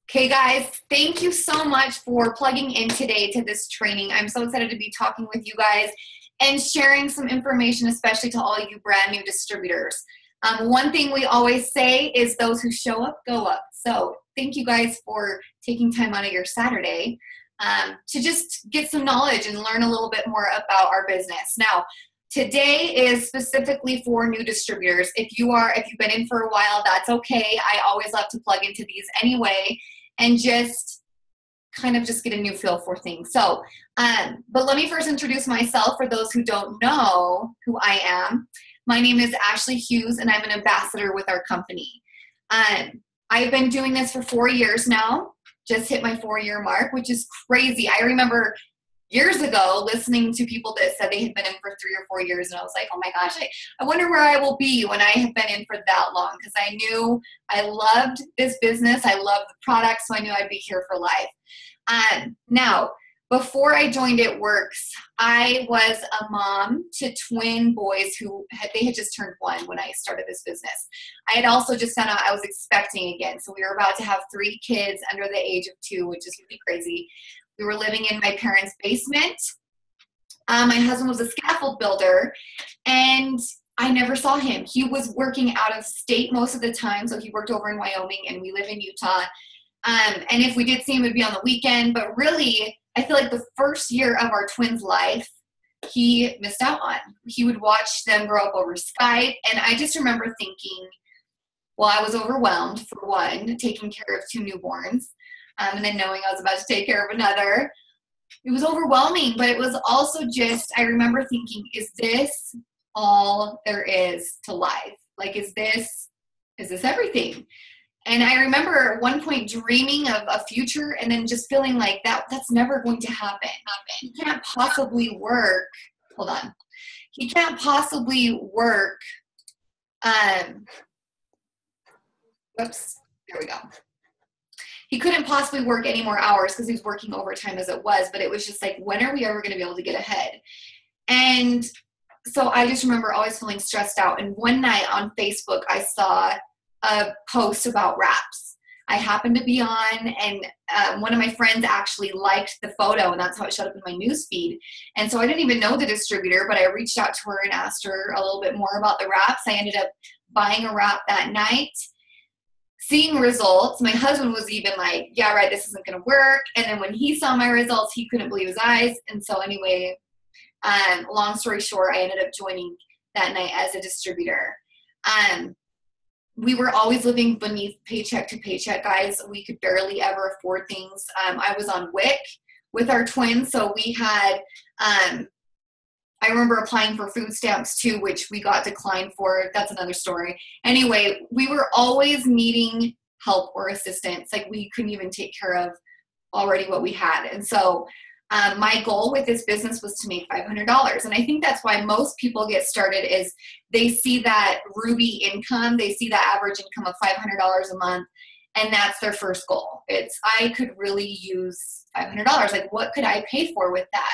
Okay, guys, thank you so much for plugging in today to this training. I'm so excited to be talking with you guys and sharing some information, especially to all you brand new distributors. One thing we always say is those who show up, go up. So thank you guys for taking time out of your Saturday to just get some knowledge and learn a little bit more about our business. Now, today is specifically for new distributors. If you've been in for a while, that's okay. I always love to plug into these anyway and just kind of just get a new feel for things. So, but let me first introduce myself for those who don't know who I am. My name is Ashley Hughes, and I'm an ambassador with our company. I've been doing this for 4 years now, just hit my 4-year mark, which is crazy. I remember years ago listening to people that said they had been in for 3 or 4 years, and I was like, oh my gosh, I wonder where I will be when I have been in for that long, because I knew I loved this business. I loved the product, so I knew I'd be here for life. Now, before I joined It Works, I was a mom to twin boys they had just turned 1 when I started this business. I had also just found out I was expecting again, so we were about to have 3 kids under the age of 2, which is really crazy. We were living in my parents' basement. My husband was a scaffold builder, and I never saw him. He was working out of state most of the time, so he worked over in Wyoming, and we live in Utah. And if we did see him, it would be on the weekend. But really, I feel like the first year of our twins' life, he missed out on. He would watch them grow up over Skype, and I just remember thinking, well, I was overwhelmed, for one, taking care of 2 newborns. And then knowing I was about to take care of another. It was overwhelming, but it was also just, I remember thinking, is this all there is to life? Like, is this everything? And I remember at one point dreaming of a future and then just feeling like that's never going to happen. He can't possibly work. Hold on. He can't possibly work. Whoops. There we go. He couldn't possibly work any more hours because he was working overtime as it was, but it was just like, when are we ever going to be able to get ahead? And so I just remember always feeling stressed out. And one night on Facebook, I saw a post about wraps. I happened to be on, and one of my friends actually liked the photo, and that's how it showed up in my news feed. And so I didn't even know the distributor, but I reached out to her and asked her a little bit more about the wraps. I ended up buying a wrap that night. Seeing results, my husband was even like, yeah, right, this isn't going to work. And then when he saw my results, he couldn't believe his eyes. And so anyway, long story short, I ended up joining that night as a distributor. We were always living beneath paycheck to paycheck, guys. We could barely ever afford things. I was on WIC with our twins, so we had I remember applying for food stamps too, which we got declined for. That's another story. Anyway, we were always needing help or assistance. Like, we couldn't even take care of already what we had. And so my goal with this business was to make $500. And I think that's why most people get started is they see that Ruby income. They see that average income of $500 a month. And that's their first goal. It's, I could really use $500. Like, what could I pay for with that?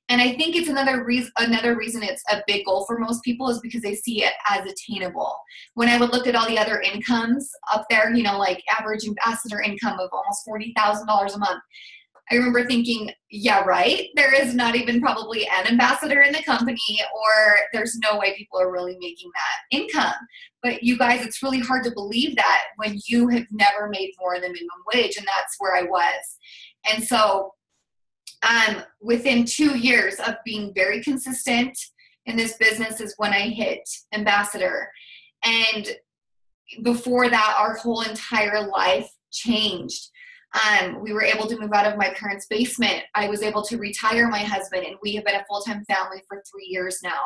And I think it's another reason it's a big goal for most people is because they see it as attainable. When I would look at all the other incomes up there, like average ambassador income of almost $40,000 a month, I remember thinking, yeah, right, there is not even probably an ambassador in the company, or there's no way people are really making that income. But you guys, it's really hard to believe that when you have never made more than minimum wage, and that's where I was. And so within 2 years of being very consistent in this business is when I hit ambassador. And before that, our whole entire life changed. We were able to move out of my parents' basement. I was able to retire my husband, and we have been a full-time family for 3 years now.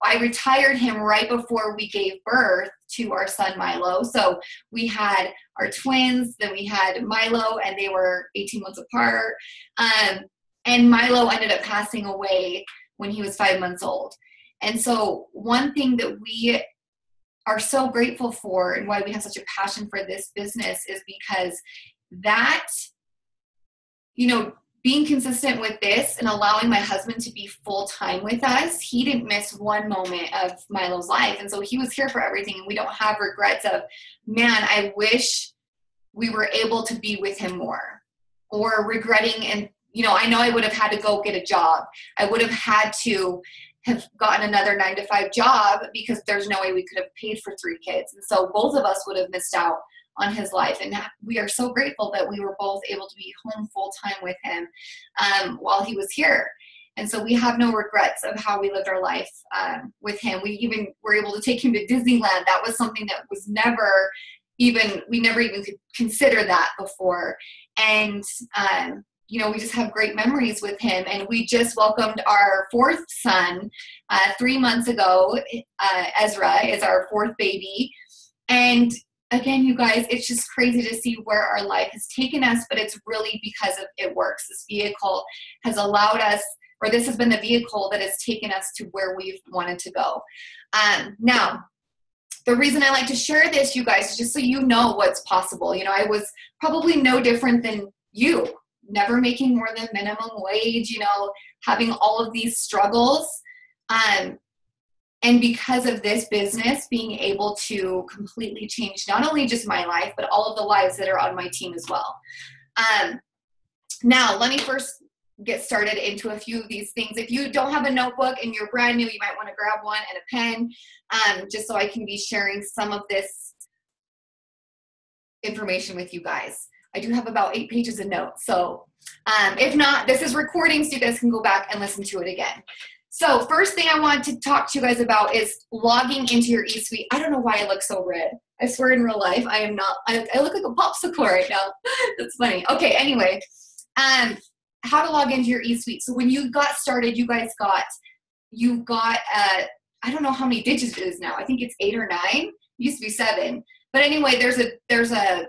I retired him right before we gave birth to our son Milo. So we had our twins, then we had Milo, and they were 18 months apart. And Milo ended up passing away when he was 5 months old. And so one thing that we are so grateful for and why we have such a passion for this business is because that, being consistent with this and allowing my husband to be full-time with us, he didn't miss one moment of Milo's life. And so he was here for everything. And we don't have regrets of, man, I wish we were able to be with him more, or regretting. And, you know I would have had to go get a job. I would have had to have gotten another 9-to-5 job because there's no way we could have paid for 3 kids. And so both of us would have missed out on his life. And we are so grateful that we were both able to be home full time with him while he was here. And so we have no regrets of how we lived our life with him. We even were able to take him to Disneyland. That was something that was we never even could consider that before. And, we just have great memories with him. And we just welcomed our 4th son 3 months ago. Ezra is our 4th baby. And again, you guys, it's just crazy to see where our life has taken us, but it's really because of it works. This vehicle has allowed us, or this has been the vehicle that has taken us to where we've wanted to go. Now, the reason I like to share this, you guys, is just so you know what's possible. I was probably no different than you, never making more than minimum wage, having all of these struggles. And because of this business, being able to completely change not only just my life, but all of the lives that are on my team as well. Now, let me first get started into a few of these things. If you don't have a notebook and you're brand new, you might want to grab one and a pen, just so I can be sharing some of this information with you guys. I do have about 8 pages of notes. So if not, this is recording, so you guys can go back and listen to it again. So first thing I want to talk to you guys about is logging into your eSuite. I don't know why I look so red. I swear in real life, I am not. I look like a popsicle right now. That's funny. Okay, anyway, how to log into your eSuite. So when you got started, you guys got, I don't know how many digits it is now. I think it's 8 or 9. It used to be 7. But anyway, there's a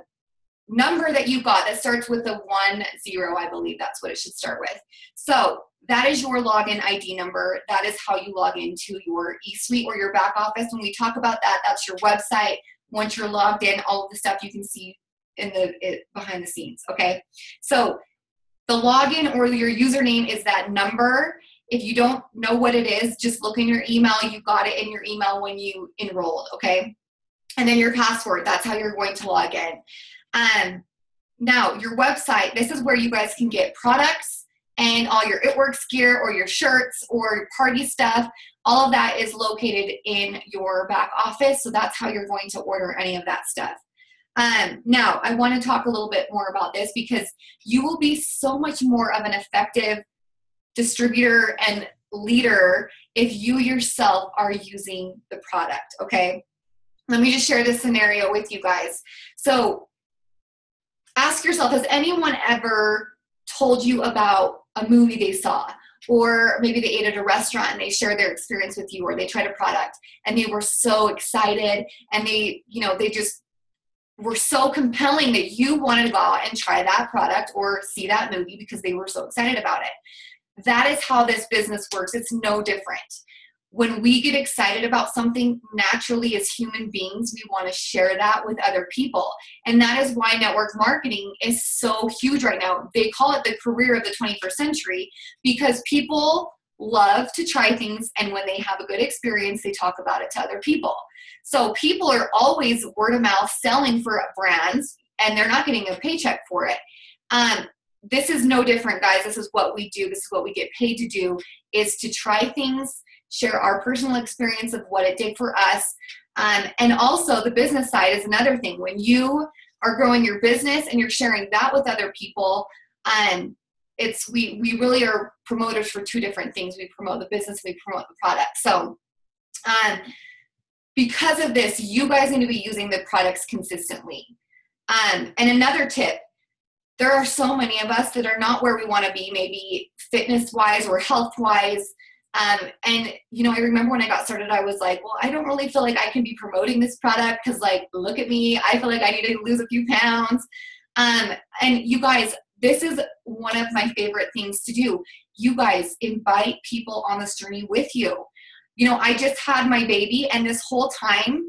number that you got that starts with a 10, I believe that's what it should start with. So that is your login ID number. That is how you log into your eSuite or your back office. When we talk about that, that's your website. Once you're logged in, all of the stuff you can see in behind the scenes, okay? So the login or your username is that number. If you don't know what it is, just look in your email. You got it in your email when you enrolled, okay? And then your password, that's how you're going to log in. Now, your website, this is where you guys can get products and all your It Works gear or your shirts or your party stuff. All of that is located in your back office, so that's how you're going to order any of that stuff. Now, I want to talk a little bit more about this because you will be so much more of an effective distributor and leader if you yourself are using the product, okay? Let me just share this scenario with you guys. So ask yourself, has anyone ever told you about a movie they saw? Or maybe they ate at a restaurant and they shared their experience with you, or they tried a product and they were so excited and they just were so compelling that you wanted to go out and try that product or see that movie because they were so excited about it. That is how this business works. It's no different. When we get excited about something, naturally as human beings, we want to share that with other people. And that is why network marketing is so huge right now. They call it the career of the 21st century because people love to try things, and when they have a good experience, they talk about it to other people. So people are always word of mouth selling for brands, and they're not getting a paycheck for it. This is no different, guys. This is what we do. This is what we get paid to do, is to try things, share our personal experience of what it did for us. And also the business side is another thing. When you are growing your business and you're sharing that with other people, we really are promoters for 2 different things. We promote the business, we promote the product. So because of this, you guys need to be using the products consistently. And another tip, there are so many of us that are not where we want to be, maybe fitness-wise or health-wise. And, I remember when I got started, I was like, well, I don't really feel like I can be promoting this product because, look at me. I feel like I need to lose a few pounds. And you guys, this is one of my favorite things to do. You guys invite people on this journey with you. I just had my baby, and this whole time,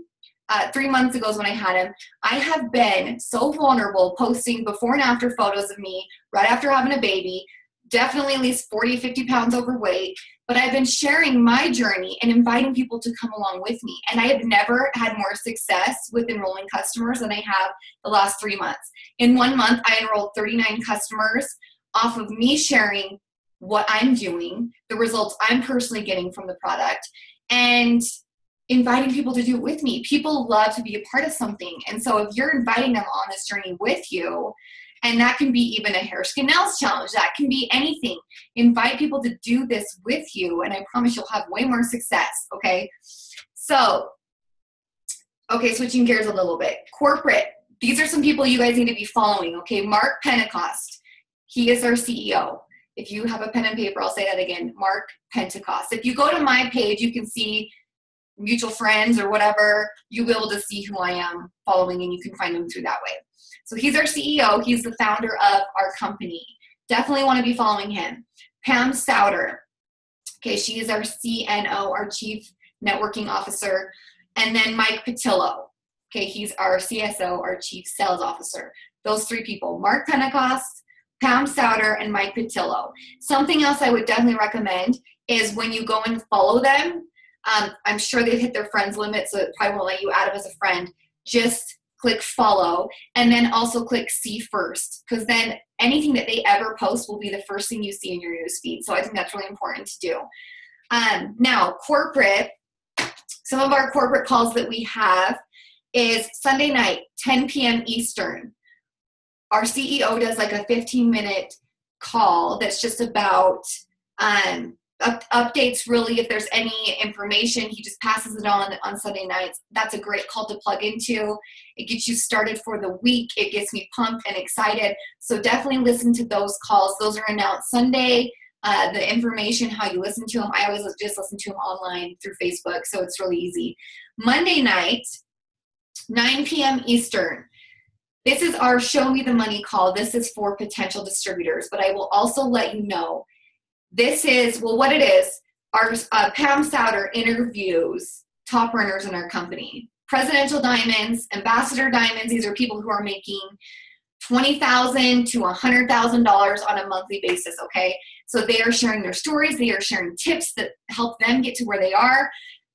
3 months ago is when I had him, I have been so vulnerable posting before and after photos of me right after having a baby, definitely at least 40, 50 pounds overweight, but I've been sharing my journey and inviting people to come along with me. And I have never had more success with enrolling customers than I have the last 3 months. In 1 month, I enrolled 39 customers off of me sharing what I'm doing, the results I'm personally getting from the product, and inviting people to do it with me. People love to be a part of something. And so if you're inviting them on this journey with you, and that can be even a hair, skin, nails challenge, that can be anything. Invite people to do this with you, and I promise you'll have way more success, okay? So, okay, switching gears a little bit. Corporate. These are some people you guys need to be following, okay? Mark Pentecost. He is our CEO. If you have a pen and paper, I'll say that again. Mark Pentecost. If you go to my page, you can see mutual friends or whatever. You'll be able to see who I am following, and you can find them through that way. So he's our CEO. He's the founder of our company. Definitely want to be following him. Pam Souter. Okay, she is our CNO, our Chief Networking Officer. And then Mike Patillo. Okay, he's our CSO, our Chief Sales Officer. Those 3 people, Mark Pentecost, Pam Souter, and Mike Patillo. Something else I would definitely recommend is when you go and follow them, I'm sure they've hit their friends limit, so it probably won't let you add them as a friend. Just click follow, and then also click see first, because then anything that they ever post will be the first thing you see in your newsfeed. So I think that's really important to do. Now, corporate, some of our corporate calls that we have is Sunday night, 10 p.m. Eastern. Our CEO does like a 15-minute call that's just about updates, really. If there's any information, he just passes it on Sunday nights. That's a great call to plug into. It gets you started for the week. It gets me pumped and excited. So definitely listen to those calls. Those are announced Sunday. The information, how you listen to them, I always just listen to them online through Facebook, so it's really easy. Monday night, 9 p.m. Eastern. This is our Show Me the Money call. This is for potential distributors, but I will also let you know this is, well, what it is, our Pam Souter interviews top earners in our company. Presidential diamonds, ambassador diamonds, these are people who are making $20,000 to $100,000 on a monthly basis, okay? So they are sharing their stories. They are sharing tips that help them get to where they are.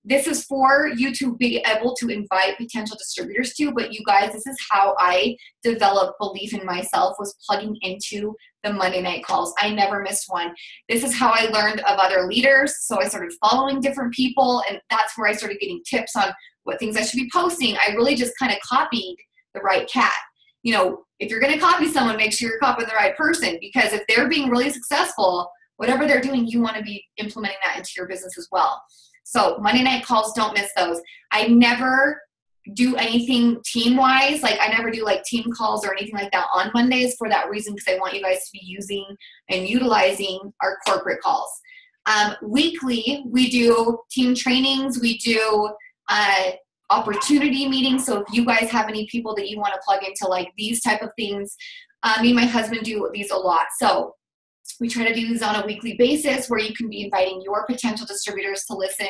This is for you to be able to invite potential distributors to, but you guys, this is how I developed belief in myself, was plugging into the Monday night calls. I never missed one. This is how I learned of other leaders. So I started following different people, and that's where I started getting tips on what things I should be posting. I really just kind of copied the right cat. You know, if you're going to copy someone, make sure you're copying the right person, because if they're being really successful, whatever they're doing, you want to be implementing that into your business as well. So Monday night calls, don't miss those. I never do anything team-wise. Like I never do like team calls or anything like that on Mondays for that reason, because I want you guys to be using and utilizing our corporate calls. Weekly, we do team trainings. We do opportunity meetings. So if you guys have any people that you want to plug into like these type of things, me and my husband do these a lot. So we try to do these on a weekly basis where you can be inviting your potential distributors to listen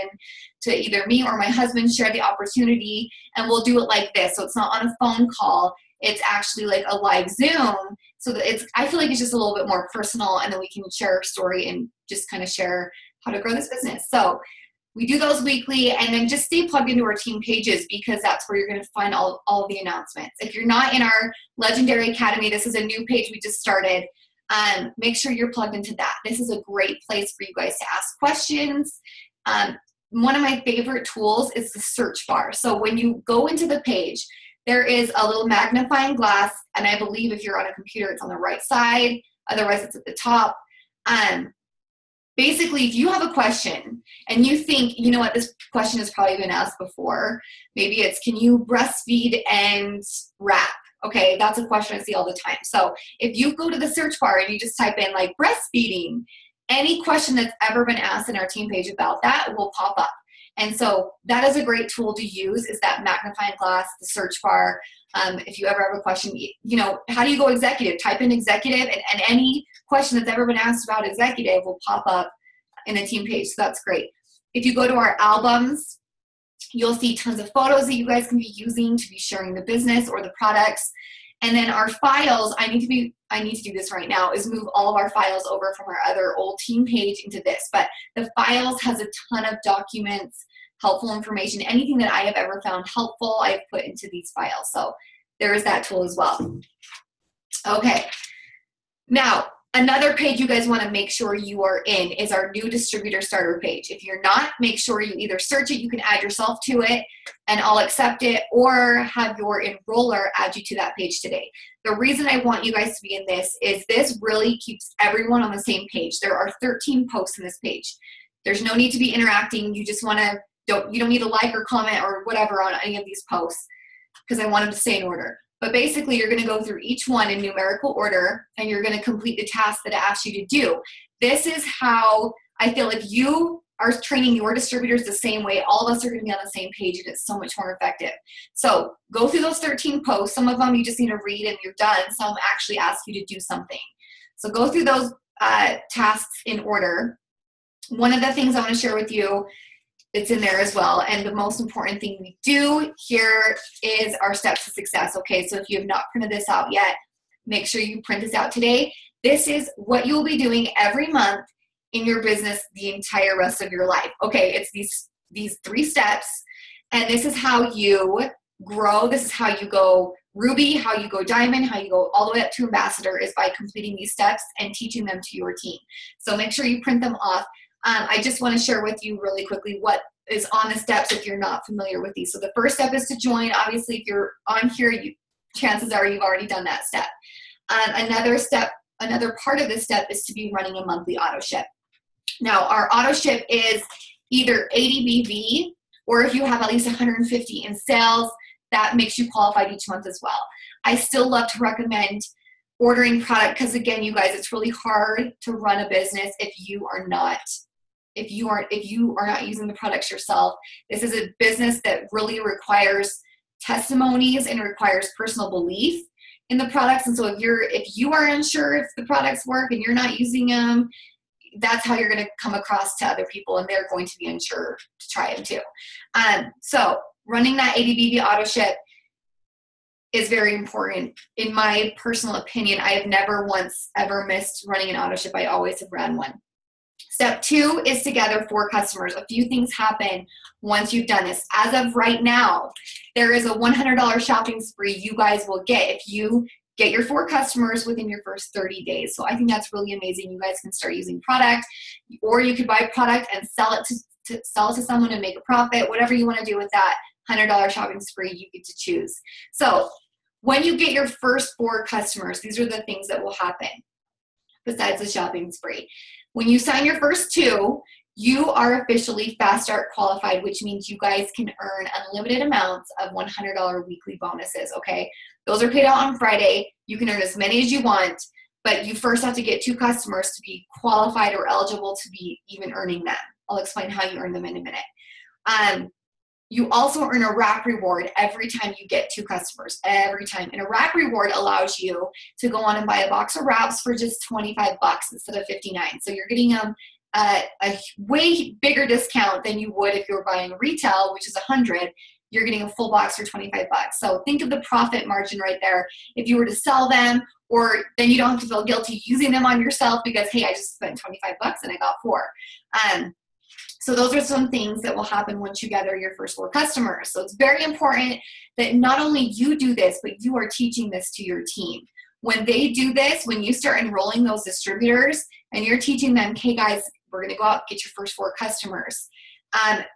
to either me or my husband share the opportunity, and we'll do it like this. So it's not on a phone call. It's actually like a live Zoom. So that it's, I feel like it's just a little bit more personal, and then we can share our story and just kind of share how to grow this business. So we do those weekly, and then just stay plugged into our team pages, because that's where you're going to find all of the announcements. If you're not in our Legendary Academy, this is a new page we just started. Make sure you're plugged into that. This is a great place for you guys to ask questions. One of my favorite tools is the search bar. So when you go into the page, there is a little magnifying glass, and I believe if you're on a computer, it's on the right side. Otherwise, it's at the top. Basically, if you have a question and you think, you know what, this question has probably been asked before. Maybe it's, can you breastfeed and wrap? Okay, that's a question I see all the time. So if you go to the search bar and you just type in like breastfeeding, any question that's ever been asked in our team page about that will pop up. And so that is a great tool to use, is that magnifying glass, the search bar. If you ever have a question, you know, how do you go executive? Type in executive, and any question that's ever been asked about executive will pop up in the team page. So that's great. If you go to our albums, you'll see tons of photos that you guys can be using to be sharing the business or the products. And then our files, I need to be I need to do this right now, is move all of our files over from our other old team page into this. But the files has a ton of documents, helpful information, anything that I have ever found helpful, I've put into these files. So there is that tool as well. Okay. Now, another page you guys want to make sure you are in is our new distributor starter page. If you're not, make sure you either search it, you can add yourself to it and I'll accept it, or have your enroller add you to that page today. The reason I want you guys to be in this is this really keeps everyone on the same page. There are 13 posts in this page. There's no need to be interacting. You just want to, you don't need to like or comment or whatever on any of these posts because I want them to stay in order. But basically, you're going to go through each one in numerical order, and you're going to complete the task that it asks you to do. This is how I feel if you are training your distributors the same way, all of us are going to be on the same page, and it's so much more effective. So go through those 13 posts. Some of them you just need to read and you're done. Some actually ask you to do something. So go through those tasks in order. One of the things I want to share with you, it's in there as well. And the most important thing we do here is our steps to success. Okay, so if you have not printed this out yet, make sure you print this out today. This is what you will be doing every month in your business the entire rest of your life. Okay, it's these 3 steps, and this is how you grow. This is how you go Ruby, how you go Diamond, how you go all the way up to Ambassador, is by completing these steps and teaching them to your team. So make sure you print them off. I just want to share with you really quickly what is on the steps if you're not familiar with these. So the first step is to join. Obviously, if you're on here, chances are you've already done that step. Another part of this step is to be running a monthly auto ship. Now, our auto ship is either 80 BV, or if you have at least 150 in sales, that makes you qualified each month as well. I still love to recommend ordering product because, again, you guys, it's really hard to run a business if you are not using the products yourself. This is a business that really requires testimonies and requires personal belief in the products. And so if you are unsure if the products work and you're not using them, that's how you're going to come across to other people, and they're going to be unsure to try them too. So running that 80 BV auto ship is very important. In my personal opinion, I have never once ever missed running an auto ship. I always have ran one. Step 2 is to gather 4 customers. A few things happen once you've done this. As of right now, there is a $100 shopping spree you guys will get if you get your 4 customers within your first 30 days. So I think that's really amazing. You guys can start using product, or you could buy product and sell it to someone and make a profit. Whatever you want to do with that $100 shopping spree, you get to choose. So when you get your first 4 customers, these are the things that will happen besides the shopping spree. When you sign your first 2, you are officially Fast Start qualified, which means you guys can earn unlimited amounts of $100 weekly bonuses, okay? Those are paid out on Friday. You can earn as many as you want, but you first have to get 2 customers to be qualified or eligible to be even earning them. I'll explain how you earn them in a minute. You also earn a rack reward every time you get 2 customers, every time. And a rack reward allows you to go on and buy a box of wraps for just 25 bucks instead of 59. So you're getting a way bigger discount than you would if you were buying retail, which is 100. You're getting a full box for 25 bucks. So think of the profit margin right there. If you were to sell them, or then you don't have to feel guilty using them on yourself because, hey, I just spent 25 bucks and I got 4. So those are some things that will happen once you gather your first 4 customers. So it's very important that not only you do this, but you are teaching this to your team. When they do this, when you start enrolling those distributors and you're teaching them, okay, guys, we're going to go out and get your first 4 customers.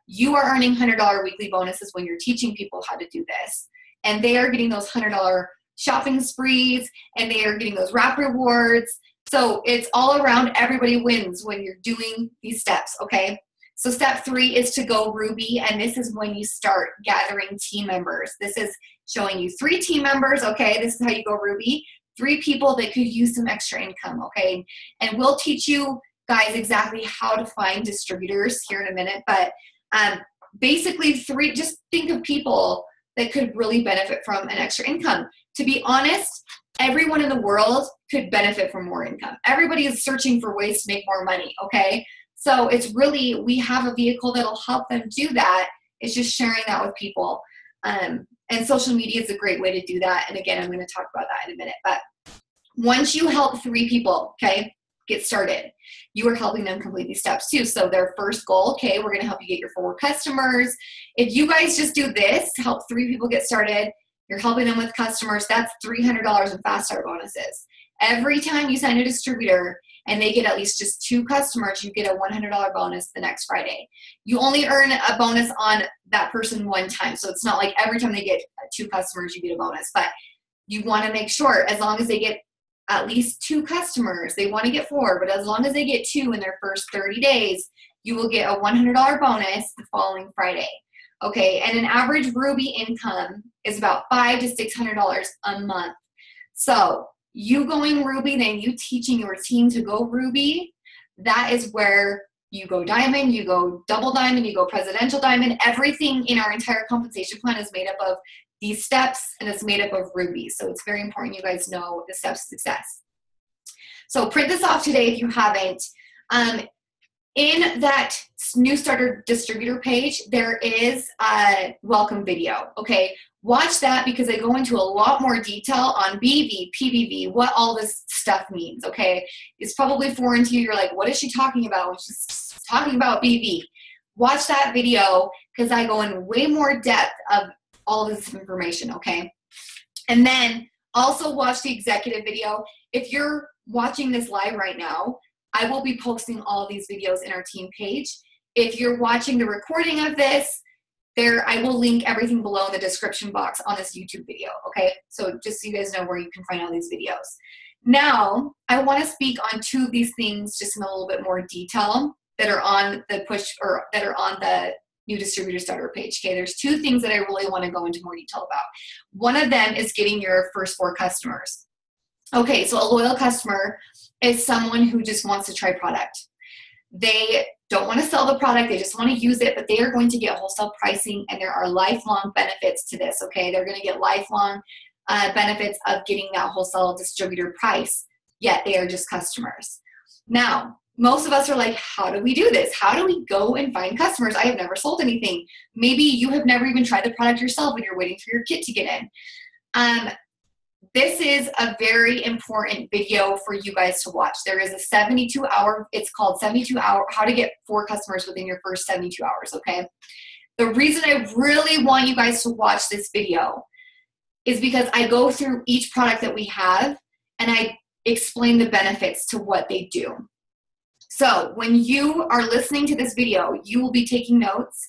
You are earning $100 weekly bonuses when you're teaching people how to do this. And they are getting those $100 shopping sprees, and they are getting those wrap rewards. So it's all around, everybody wins when you're doing these steps, okay? So step 3 is to go Ruby, and this is when you start gathering team members. This is showing you 3 team members, okay? This is how you go Ruby. 3 people that could use some extra income, okay? And we'll teach you guys exactly how to find distributors here in a minute, but basically 3, just think of people that could really benefit from an extra income. To be honest, everyone in the world could benefit from more income. Everybody is searching for ways to make more money, okay? So it's really, we have a vehicle that'll help them do that. It's just sharing that with people. And social media is a great way to do that. And again, I'm going to talk about that in a minute. But Once you help 3 people, okay, get started, you are helping them complete these steps too. So their first goal, okay, we're going to help you get your 4 customers. If you guys just do this, help 3 people get started, you're helping them with customers, that's $300 in fast start bonuses. Every time you sign a distributor and they get at least just 2 customers, you get a $100 bonus the next Friday. You only earn a bonus on that person one time. So it's not like every time they get 2 customers, you get a bonus, but you want to make sure as long as they get at least 2 customers, they want to get 4, but as long as they get 2 in their first 30 days, you will get a $100 bonus the following Friday. Okay, and an average Ruby income is about $500 to $600 a month. So you going Ruby, then you teaching your team to go Ruby, that is where you go diamond, you go double diamond, you go presidential diamond. Everything in our entire compensation plan is made up of these steps, and it's made up of Ruby. So it's very important you guys know the steps to success. So print this off today if you haven't. In that new starter distributor page, there is a welcome video, okay? Watch that because I go into a lot more detail on BV, PBV, what all this stuff means, okay? It's probably foreign to you. You're like, what is she talking about when she's talking about BV? Watch that video because I go in way more depth of all of this information, okay? And then also watch the executive video. If you're watching this live right now, I will be posting all of these videos in our team page. If you're watching the recording of this, I will link everything below in the description box on this YouTube video, okay? So just so you guys know where you can find all these videos. Now, I want to speak on 2 of these things just in a little bit more detail that are on the that are on the new distributor starter page, okay? There's 2 things that I really want to go into more detail about. One of them is getting your first 4 customers. Okay, so a loyal customer is someone who just wants to try product. They don't want to sell the product, they just want to use it, but they are going to get wholesale pricing, and there are lifelong benefits to this, okay? They're going to get lifelong benefits of getting that wholesale distributor price, yet they are just customers. Now, most of us are like, how do we do this? How do we go and find customers? I have never sold anything. Maybe you have never even tried the product yourself and you're waiting for your kit to get in. This is a very important video for you guys to watch. There is a 72-hour, it's called 72-hour, how to get 4 customers within your first 72 hours, okay? The reason I really want you guys to watch this video is because I go through each product that we have and I explain the benefits to what they do. So when you are listening to this video, you will be taking notes.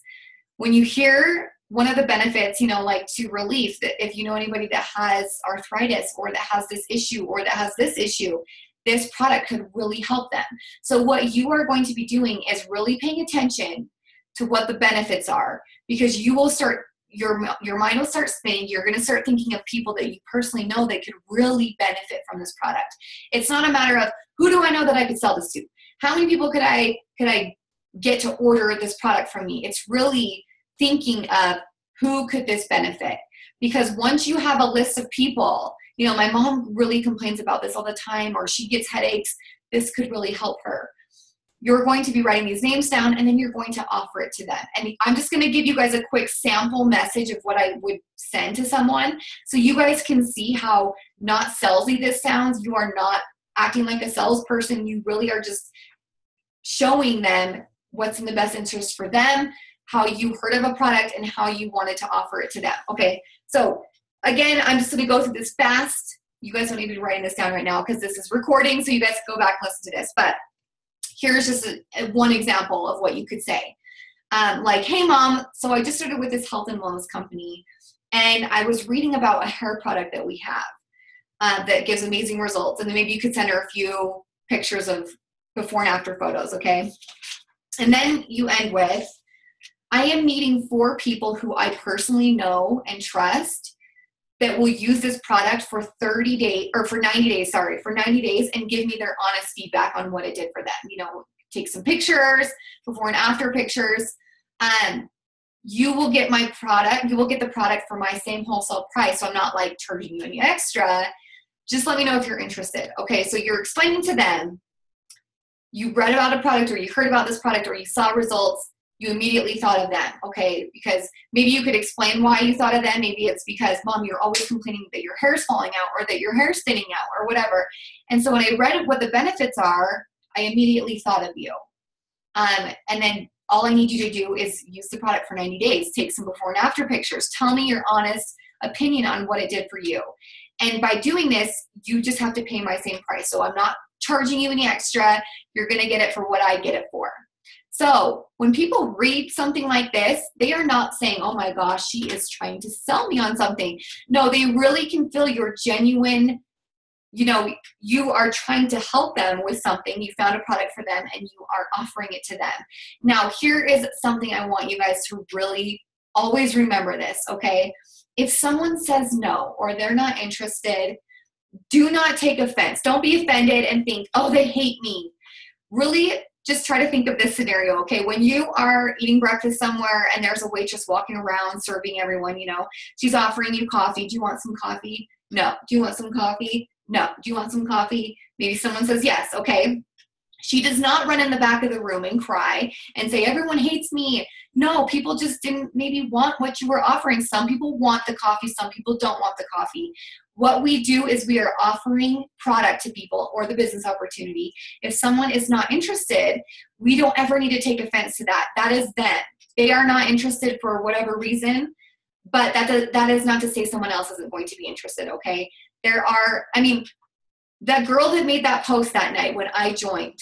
When you hear one of the benefits, you know, like to relief, that if you know anybody that has arthritis or that has this issue or that has this issue, this product could really help them. So what you are going to be doing is really paying attention to what the benefits are, because you will start, your mind will start spinning. You're going to start thinking of people that you personally know that could really benefit from this product. It's not a matter of who do I know that I could sell this to? How many people could I get to order this product from me? It's really thinking of who could this benefit? Because once you have a list of people, you know, my mom really complains about this all the time, or she gets headaches, this could really help her. You're going to be writing these names down and then you're going to offer it to them. And I'm just going to give you guys a quick sample message of what I would send to someone so you guys can see how not salesy this sounds. You are not acting like a salesperson. You really are just showing them what's in the best interest for them, how you heard of a product, and how you wanted to offer it to them. Okay, so again, I'm just going to go through this fast. You guys don't need to be writing this down right now because this is recording, so you guys can go back and listen to this. But here's just one example of what you could say. Like, hey mom, so I just started with this health and wellness company, and I was reading about a hair product that we have that gives amazing results. And then maybe you could send her a few pictures of before and after photos, okay? And then you end with, I am meeting 4 people who I personally know and trust that will use this product for 30 days, or for 90 days, sorry, for 90 days and give me their honest feedback on what it did for them. You know, take some pictures, before and after pictures. You will get my product, you will get the product for my same wholesale price. So I'm not like charging you any extra. Just let me know if you're interested. Okay, so you're explaining to them, you read about a product or you heard about this product or you saw results, you immediately thought of them, okay? Because maybe you could explain why you thought of them. Maybe it's because, Mom, you're always complaining that your hair's falling out or that your hair's thinning out or whatever. And so when I read what the benefits are, I immediately thought of you. And then all I need you to do is use the product for 90 days. Take some before and after pictures. Tell me your honest opinion on what it did for you. And by doing this, you just have to pay my same price. So I'm not charging you any extra. You're going to get it for what I get it for. So when people read something like this, they are not saying, oh my gosh, she is trying to sell me on something. No, they really can feel your genuine, you are trying to help them with something. You found a product for them and you are offering it to them. Now, here is something I want you guys to really always remember this, okay? If someone says no or they're not interested, do not take offense. Don't be offended and think, oh, they hate me. Really, just try to think of this scenario, okay? When you are eating breakfast somewhere and there's a waitress walking around serving everyone, she's offering you coffee. Do you want some coffee? No. Do you want some coffee? No. Do you want some coffee? Maybe someone says yes, okay? She does not run in the back of the room and cry and say, everyone hates me. No, people just didn't maybe want what you were offering. Some people want the coffee. Some people don't want the coffee. What we do is we are offering product to people or the business opportunity. If someone is not interested, we don't ever need to take offense to that. That is them. They are not interested for whatever reason, but that is not to say someone else isn't going to be interested, okay? That girl that made that post that night when I joined,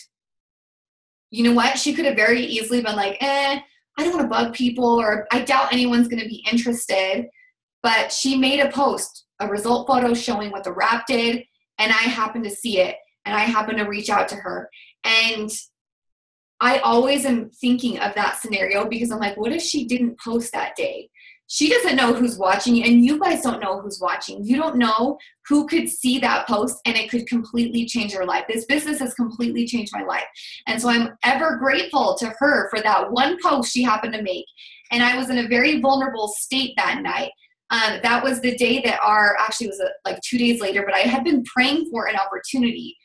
you know what? She could have very easily been like, I don't want to bug people, or I doubt anyone's going to be interested. But she made a post, a result photo showing what the wrap did, and I happened to see it, and I happened to reach out to her. And I always am thinking of that scenario because I'm like, what if she didn't post that day? She doesn't know who's watching, and you guys don't know who's watching. You don't know who could see that post, and it could completely change your life. This business has completely changed my life. And so I'm ever grateful to her for that one post she happened to make. And I was in a very vulnerable state that night. That was the day that actually was like 2 days later, but I had been praying for an opportunity.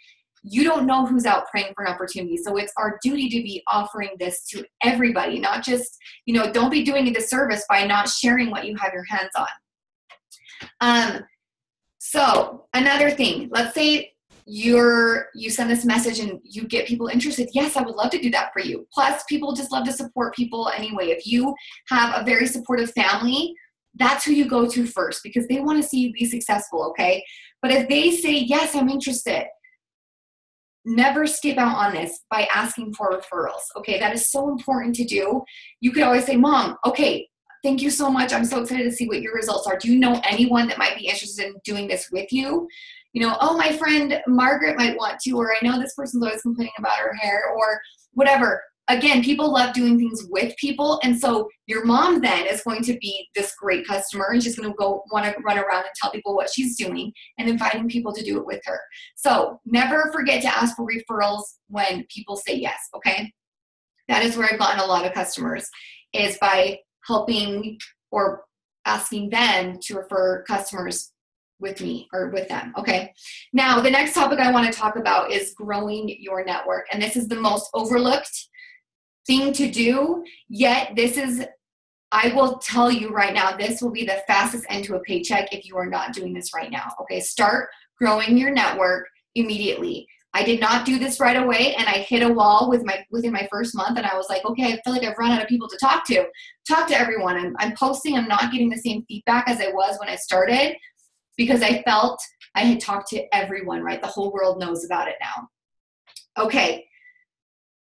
You don't know who's out praying for an opportunity. So it's our duty to be offering this to everybody, not just, don't be doing a disservice by not sharing what you have your hands on. So another thing, let's say you send this message and you get people interested. Yes, I would love to do that for you. Plus, people just love to support people anyway. If you have a very supportive family, that's who you go to first because they want to see you be successful, okay? But if they say, yes, I'm interested, never skip out on this by asking for referrals, okay? That is so important to do. You could always say, Mom, okay, thank you so much. I'm so excited to see what your results are. Do you know anyone that might be interested in doing this with you? Oh, my friend Margaret might want to, or I know this person's always complaining about her hair, or whatever. Again, people love doing things with people, and so your mom then is going to be this great customer, and she's going to want to run around and tell people what she's doing and inviting people to do it with her. So never forget to ask for referrals when people say yes, okay? That is where I've gotten a lot of customers, is by helping or asking them to refer customers with me or with them, okay? Now, the next topic I want to talk about is growing your network, and this is the most overlooked thing to do, yet I will tell you right now, this will be the fastest end to a paycheck if you are not doing this right now, okay? Start growing your network immediately. I did not do this right away, and I hit a wall within my first month, and I was like, okay, I feel like I've run out of people to talk to everyone. I'm posting, I'm not getting the same feedback as I was when I started because I felt I had talked to everyone, right? The whole world knows about it now. Okay,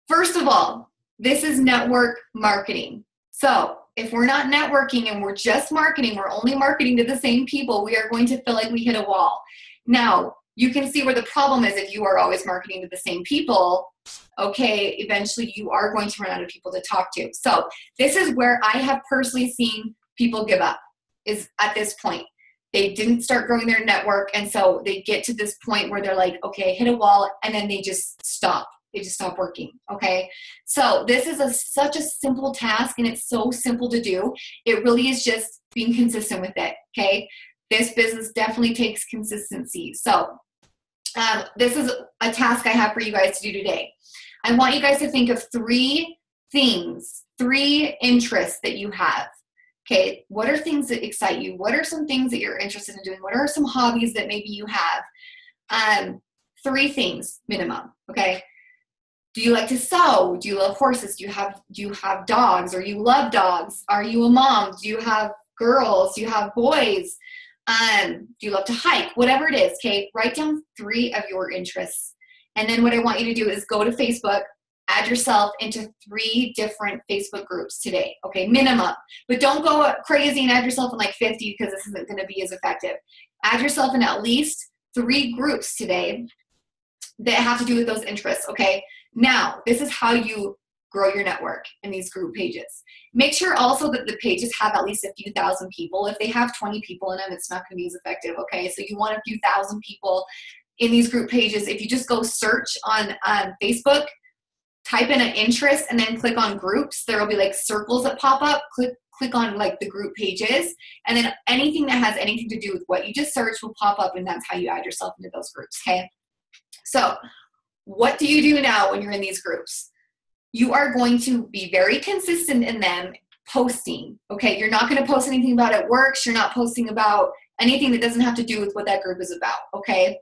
first of all, this is network marketing. So if we're not networking and we're just marketing, we're only marketing to the same people, we are going to feel like we hit a wall. Now, you can see where the problem is if you are always marketing to the same people, okay, eventually you are going to run out of people to talk to. So this is where I have personally seen people give up, is at this point. They didn't start growing their network, and so they get to this point where they're like, okay, hit a wall, and then they just stop. They just stop working, okay? So this is such a simple task, and it's so simple to do. It really is just being consistent with it, okay? This business definitely takes consistency. So this is a task I have for you guys to do today. I want you guys to think of 3 things, 3 interests that you have. Okay, what are things that excite you? What are some things that you're interested in doing? What are some hobbies that maybe you have? 3 things minimum, okay? Do you like to sew? Do you love horses? Do you have dogs, or you love dogs? Are you a mom? Do you have girls? Do you have boys? Do you love to hike? Whatever it is, okay? Write down 3 of your interests. And then what I want you to do is go to Facebook, add yourself into 3 different Facebook groups today, okay? Minimum. But don't go crazy and add yourself in like 50, because this isn't going to be as effective. Add yourself in at least 3 groups today that have to do with those interests, okay? Now, this is how you grow your network in these group pages. Make sure also that the pages have at least a few thousand people. If they have 20 people in them, it's not going to be as effective, okay? So you want a few thousand people in these group pages. If you just go search on Facebook, type in an interest, and then click on groups, there will be like circles that pop up. Click on like the group pages, and then anything that has anything to do with what you just searched will pop up, and that's how you add yourself into those groups, okay? So what do you do now when you're in these groups? You are going to be very consistent in them posting, okay? You're not going to post anything about it works. You're not posting about anything that doesn't have to do with what that group is about, okay?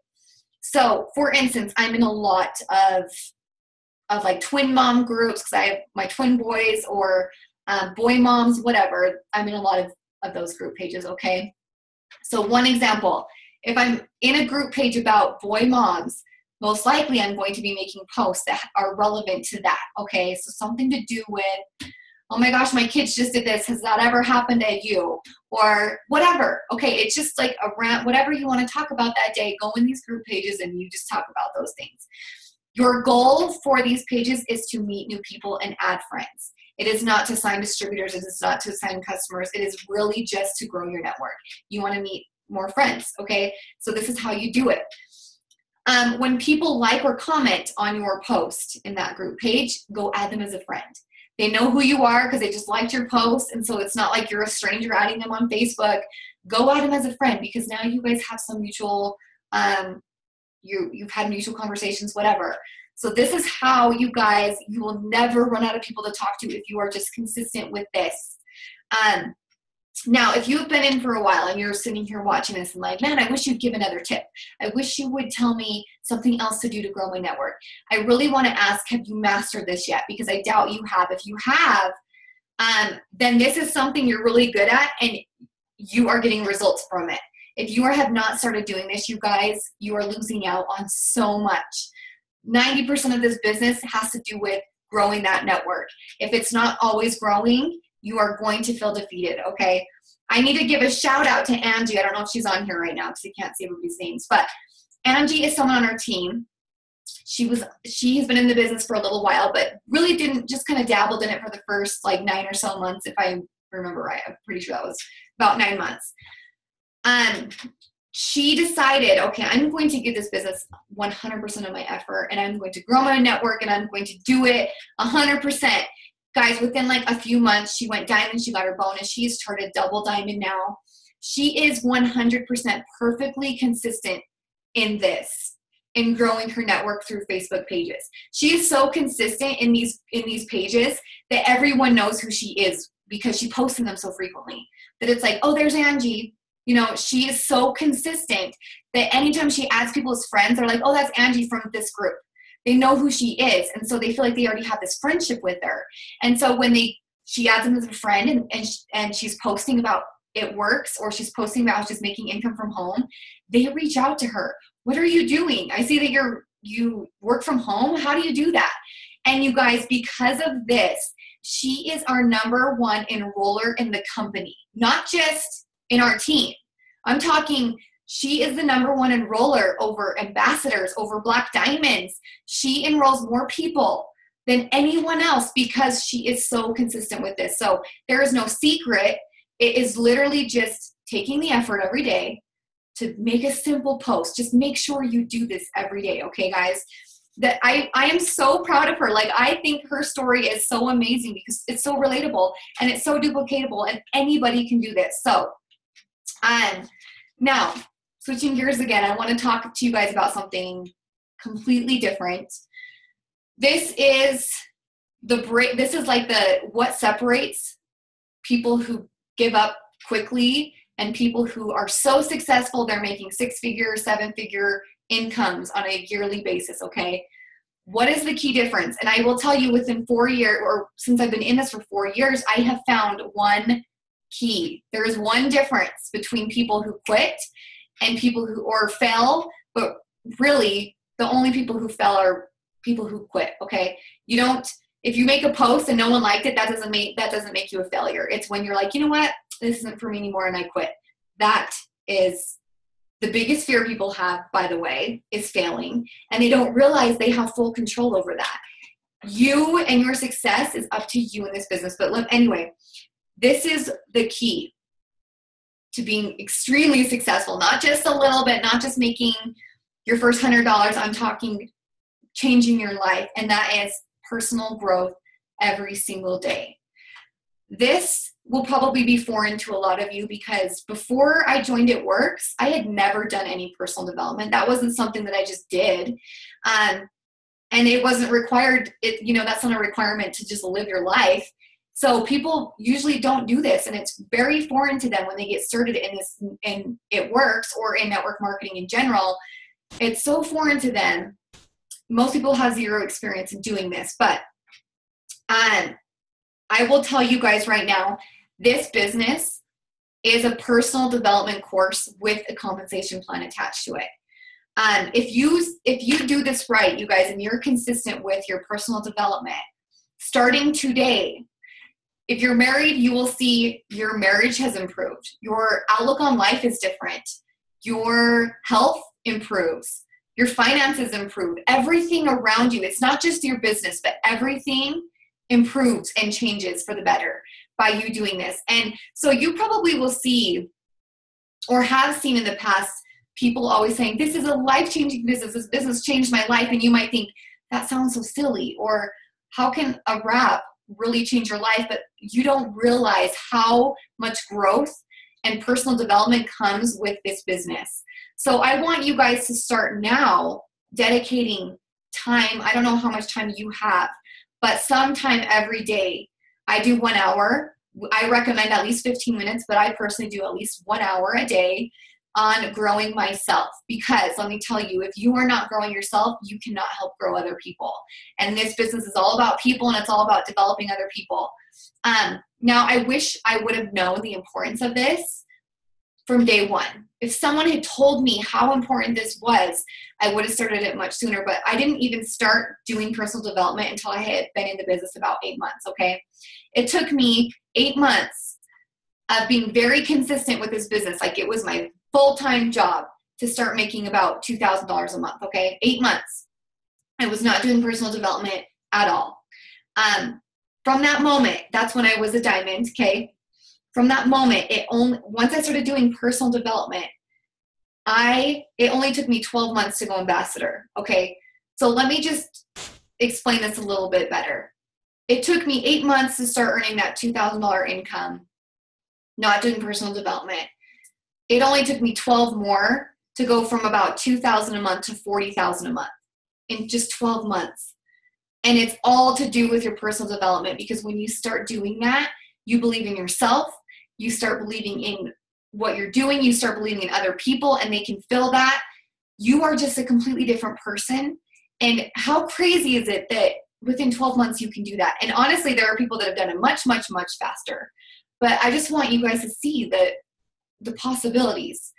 So for instance, I'm in a lot of like twin mom groups, because I have my twin boys, or boy moms, whatever. I'm in a lot of those group pages, okay? So one example, if I'm in a group page about boy moms, most likely I'm going to be making posts that are relevant to that, okay? So something to do with, oh my gosh, my kids just did this. Has that ever happened to you? Or whatever, okay? It's just like a rant, whatever you want to talk about that day, go in these group pages and you just talk about those things. Your goal for these pages is to meet new people and add friends. It is not to sign distributors. It is not to sign customers. It is really just to grow your network. You want to meet more friends, okay? So this is how you do it. When people like or comment on your post in that group page, go add them as a friend. They know who you are because they just liked your post, and so it's not like you're a stranger adding them on Facebook. Go add them as a friend, because now you guys have some mutual, you've had mutual conversations, whatever. So this is how you will never run out of people to talk to if you are just consistent with this. Now, if you've been in for a while and you're sitting here watching this and like, man, I wish you'd give another tip. I wish you would tell me something else to do to grow my network. I really want to ask, have you mastered this yet? Because I doubt you have. If you have, then this is something you're really good at and you are getting results from it. If you have not started doing this, you guys, you are losing out on so much. 90% of this business has to do with growing that network. If it's not always growing, you are going to feel defeated, okay? I need to give a shout out to Angie. I don't know if she's on here right now because I can't see everybody's names, but Angie is someone on our team. She has been in the business for a little while, but really didn't, just kind of dabbled in it for the first like 9 or so months, if I remember right. I'm pretty sure that was about 9 months. She decided, okay, I'm going to give this business 100% of my effort, and I'm going to grow my network, and I'm going to do it 100%. Guys, within like a few months, she went diamond, she got her bonus, she's started double diamond now. She is 100% perfectly consistent in this, in growing her network through Facebook pages. She is so consistent in these pages that everyone knows who she is because she posts in them so frequently that it's like, oh, there's Angie. You know, she is so consistent that anytime she adds people as friends, they're like, oh, that's Angie from this group. They know who she is, and so they feel like they already have this friendship with her. And so when she adds them as a friend and she's posting about it works, or she's posting about how she's making income from home, they reach out to her. What are you doing? I see that you work from home. How do you do that? And you guys, because of this, she is our #1 enroller in the company, not just in our team. I'm talking, she is the #1 enroller over ambassadors, over black diamonds. She enrolls more people than anyone else because she is so consistent with this. So there is no secret. It is literally just taking the effort every day to make a simple post. Just make sure you do this every day, okay, guys? That I am so proud of her. Like, I think her story is so amazing because it's so relatable and it's so duplicatable, and anybody can do this. So, now, switching gears again, I want to talk to you guys about something completely different. This is this is like what separates people who give up quickly and people who are so successful they're making 6-figure, 7-figure incomes on a yearly basis, okay? What is the key difference? And I will tell you, within 4 years, or since I've been in this for 4 years, I have found one key. There is one difference between people who quit and people who or fail, but really the only people who fail are people who quit, okay? If you make a post and no one liked it, that doesn't make you a failure. It's when you're like, you know what, this isn't for me anymore, and I quit. That is the biggest fear people have, by the way, is failing, and they don't realize they have full control over that. You and your success is up to you in this business. But anyway, this is the key to being extremely successful, not just a little bit, not just making your first $100. I'm talking changing your life, and that is personal growth every single day. This will probably be foreign to a lot of you because before I joined It Works, I had never done any personal development. That wasn't something that I just did. And it wasn't required. That's not a requirement to just live your life. So people usually don't do this, and it's very foreign to them when they get started in It Works or in network marketing in general. It's so foreign to them. Most people have zero experience in doing this, but I will tell you guys right now, this business is a personal development course with a compensation plan attached to it. If you do this right, you guys, and you're consistent with your personal development, starting today, if you're married, you will see your marriage has improved. Your outlook on life is different. Your health improves. Your finances improve. Everything around you, it's not just your business, but everything improves and changes for the better by you doing this. And so you probably will see or have seen in the past people always saying, this is a life-changing business. This business changed my life. And you might think, that sounds so silly. Or how can a wrap really change your life? But you don't realize how much growth and personal development comes with this business. So I want you guys to start now dedicating time. I don't know how much time you have, but sometime every day. I do 1 hour. I recommend at least 15 minutes, but I personally do at least 1 hour a day on growing myself. Because let me tell you, if you are not growing yourself, you cannot help grow other people. And this business is all about people, and it's all about developing other people. Now, I wish I would have known the importance of this from day one. If someone had told me how important this was, I would have started it much sooner. But I didn't even start doing personal development until I had been in the business about 8 months, okay? It took me 8 months of being very consistent with this business. Like, it was my full-time job to start making about $2,000 a month, okay? 8 months. I was not doing personal development at all. From that moment, that's when I was a diamond, okay? From that moment, once I started doing personal development, it only took me 12 months to go ambassador, okay? So let me just explain this a little bit better. It took me 8 months to start earning that $2,000 income, not doing personal development. It only took me 12 more to go from about $2,000 a month to $40,000 a month in just 12 months. And it's all to do with your personal development, because when you start doing that, you believe in yourself, you start believing in what you're doing, you start believing in other people, and they can feel that. You are just a completely different person. And how crazy is it that within 12 months you can do that? And honestly, there are people that have done it much, much, much faster. But I just want you guys to see the possibilities.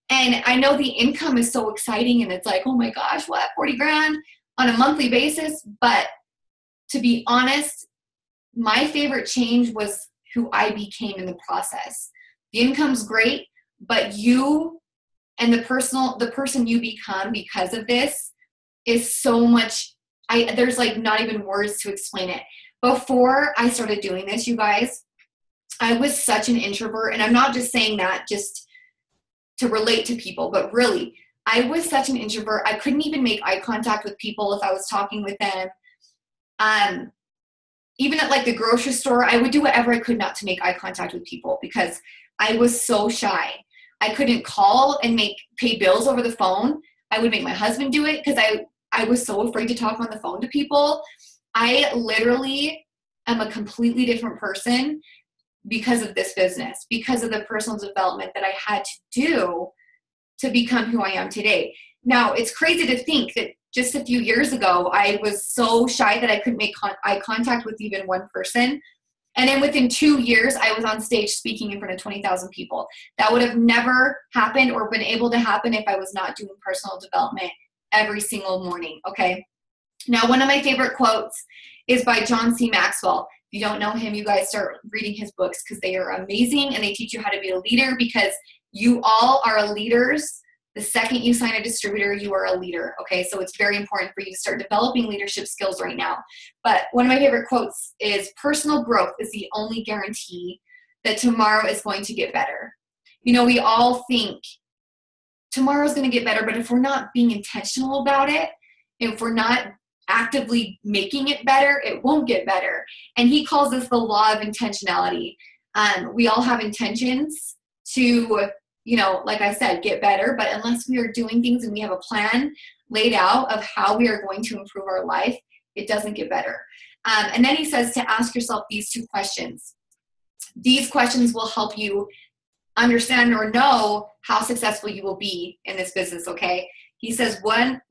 And I know the income is so exciting, and it's like, oh my gosh, what, 40 grand on a monthly basis? But to be honest, my favorite change was who I became in the process. The income's great, but you and the person you become because of this is so much. There's like not even words to explain it. Before I started doing this, you guys, I was such an introvert, and I'm not just saying that just to relate to people, but really, I was such an introvert. I couldn't even make eye contact with people if I was talking with them. Even at like the grocery store, I would do whatever I could not to make eye contact with people because I was so shy. I couldn't call and pay bills over the phone. I would make my husband do it because I was so afraid to talk on the phone to people. I literally am a completely different person because of this business, because of the personal development that I had to do to become who I am today. Now, it's crazy to think that just a few years ago, I was so shy that I couldn't make eye contact with even one person. And then within 2 years, I was on stage speaking in front of 20,000 people. That would have never happened or been able to happen if I was not doing personal development every single morning, okay? Now, one of my favorite quotes is by John C. Maxwell. If you don't know him, you guys start reading his books because they are amazing and they teach you how to be a leader, because you all are leaders. The second you sign a distributor, you are a leader, okay? So it's very important for you to start developing leadership skills right now. But one of my favorite quotes is, personal growth is the only guarantee that tomorrow is going to get better. You know, we all think tomorrow's going to get better, but if we're not being intentional about it, if we're not actively making it better, it won't get better. And he calls this the law of intentionality. We all have intentions to, you know, like I said, get better, but unless we are doing things and we have a plan laid out of how we are going to improve our life, it doesn't get better. And then he says to ask yourself these 2 questions. These questions will help you understand or know how successful you will be in this business, okay? He says,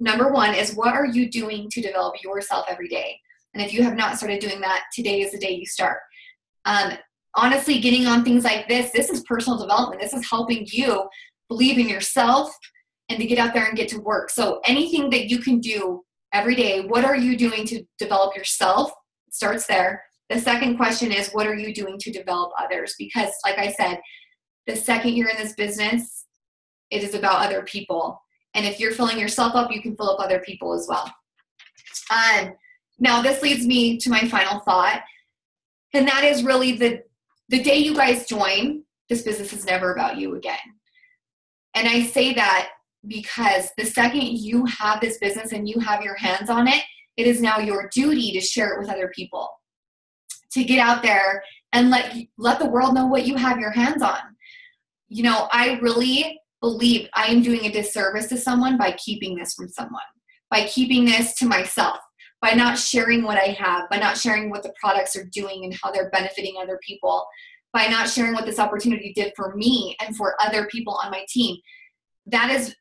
number 1 is, what are you doing to develop yourself every day? And if you have not started doing that, today is the day you start. Honestly, getting on things like this is personal development. This is helping you believe in yourself and to get out there and get to work. So anything that you can do every day, what are you doing to develop yourself? It starts there. The second question is, what are you doing to develop others? Because like I said, the second you're in this business, it is about other people. And if you're filling yourself up, you can fill up other people as well. Now, this leads me to my final thought. And that is really the day you guys join, this business is never about you again. And I say that because the second you have this business and you have your hands on it, it is now your duty to share it with other people, to get out there and let the world know what you have your hands on. You know, I really believe I am doing a disservice to someone by keeping this from someone, by keeping this to myself, by not sharing what I have, by not sharing what the products are doing and how they're benefiting other people, by not sharing what this opportunity did for me and for other people on my team. That is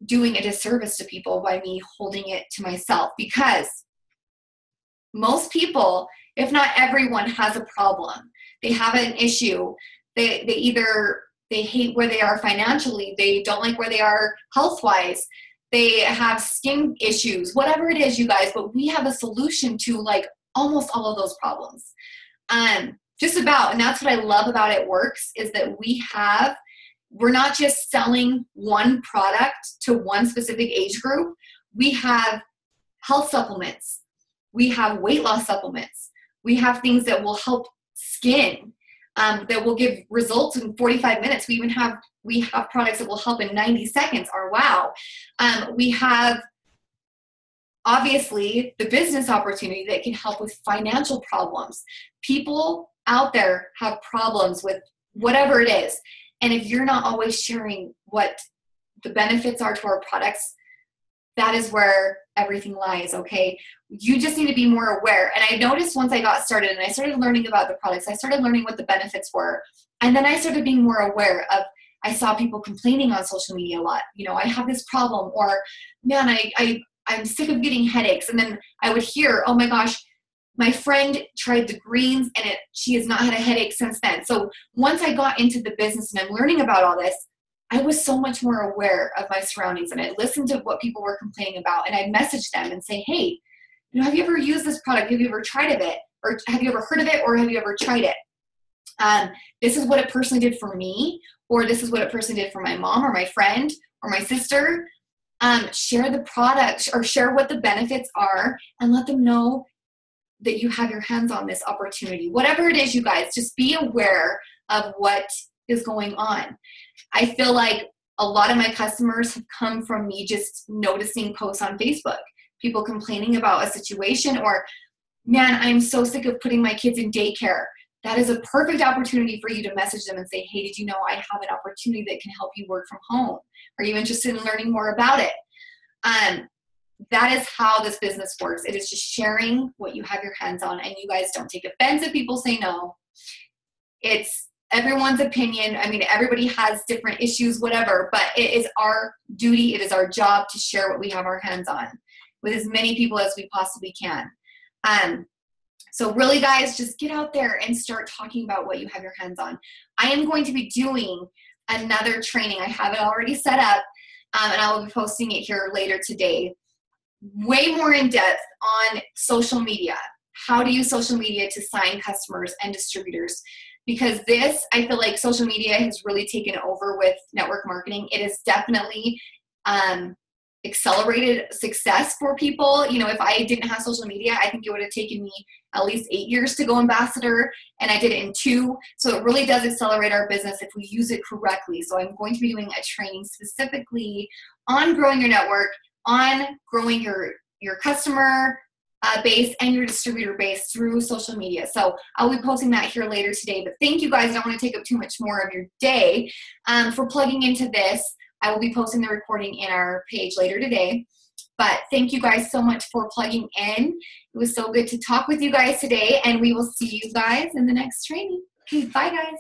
doing a disservice to people by me holding it to myself, because most people, if not everyone, has a problem. They have an issue. They hate where they are financially. They don't like where they are health-wise. They have skin issues, whatever it is, you guys, but we have a solution to like almost all of those problems. Just about, and that's what I love about It Works, is that we're not just selling one product to one specific age group. We have health supplements. We have weight loss supplements. We have things that will help skin, that will give results in 45 minutes. We have products that will help in 90 seconds or wow. We have obviously the business opportunity that can help with financial problems. People out there have problems with whatever it is. And if you're not always sharing what the benefits are to our products, that is where everything lies, okay? You just need to be more aware. And I noticed once I got started and I started learning about the products, I started learning what the benefits were. And then I started being more aware of, I saw people complaining on social media a lot. You know, I have this problem, or man, I'm sick of getting headaches. And then I would hear, oh my gosh, my friend tried the greens and she has not had a headache since then. So once I got into the business and I'm learning about all this, I was so much more aware of my surroundings, and I listened to what people were complaining about, and I'd message them and say, hey, you know, have you ever used this product? Have you ever tried it? Or have you ever heard of it? Or have you ever tried it? This is what it personally did for me, or this is what it personally did for my mom or my friend or my sister. Share the product or share what the benefits are and let them know that you have your hands on this opportunity. Whatever it is, you guys, just be aware of what is going on. I feel like a lot of my customers have come from me just noticing posts on Facebook, people complaining about a situation, or, man, I'm so sick of putting my kids in daycare. That is a perfect opportunity for you to message them and say, hey, did you know I have an opportunity that can help you work from home? Are you interested in learning more about it? that is how this business works. It is just sharing what you have your hands on, and you guys don't take offense if people say no. It's everyone's opinion. I mean, everybody has different issues, whatever, but it is our duty, it is our job to share what we have our hands on with as many people as we possibly can. So really, guys, just get out there and start talking about what you have your hands on. I am going to be doing another training. I have it already set up, and I will be posting it here later today. Way more in depth on social media. How to use social media to sign customers and distributors. Because this, I feel like social media has really taken over with network marketing. It has definitely accelerated success for people. You know, if I didn't have social media, I think it would have taken me at least 8 years to go ambassador, and I did it in 2. So it really does accelerate our business if we use it correctly. So I'm going to be doing a training specifically on growing your network, on growing your customer base and your distributor base through social media. So I'll be posting that here later today. But thank you guys. I don't want to take up too much more of your day for plugging into this. I will be posting the recording in our page later today. But thank you guys so much for plugging in. It was so good to talk with you guys today, and we will see you guys in the next training. Okay, bye guys.